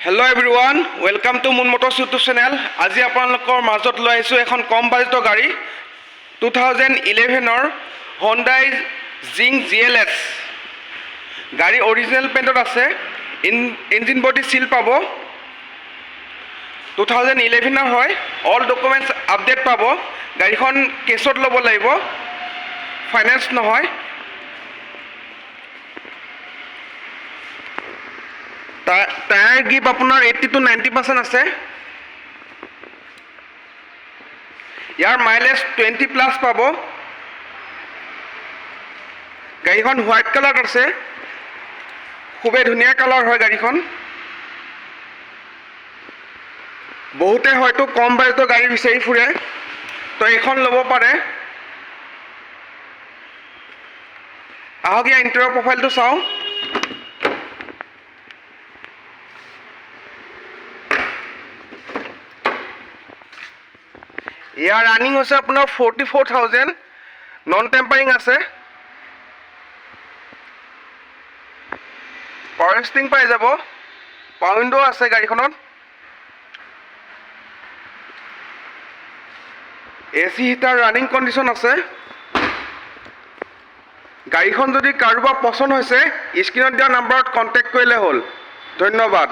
Hello' everyone, welcome to moon Motors YouTube channel. আজি আপোনালোকৰ মাজত লৈ আহিছোঁ এখন কম বাজেটৰ গাড়ী 2011ৰ Hyundai Zing GLS। গাড়ী অৰিজিনেল পেইণ্টত আছে, ইঞ্জিন বডি চিল পাব। 2011ৰ হয়, অল ডকুমেণ্টছ আপডেট পাব। গাড়ীখন কেছত ল'ব লাগিব, ফাইনেন্স নহয়। টায়াৰ গ্ৰিপ আপোনাৰ 80 to 90% আছে। ইয়াৰ মাইলেজ 20+ পাব। গাড়ীখন হোৱাইট কালাৰত আছে, খুবেই ধুনীয়া কালাৰ হয় গাড়ীখন। বহুতে হয়তো কম বাজেটৰ গাড়ী বিচাৰি ফুৰে, তো এইখন ল'ব পাৰে। আহক ইয়াৰ ইণ্টেৰিয়ৰ প্ৰফাইলটো চাওঁ। ইয়াৰ ৰানিং হৈছে আপোনাৰ 44,000, নন টেম্পাৰিং আছে। পাৱাৰ ষ্টিং পাই যাব, পাৱাৰ উইণ্ডো আছে গাড়ীখনত। AC হিটাৰ ৰানিং কণ্ডিশ্যন আছে। গাড়ীখন যদি কাৰোবাৰ পচন্দ হৈছে, স্ক্ৰীণত দিয়া নাম্বাৰত কণ্টেক্ট কৰিলে হ'ল। ধন্যবাদ।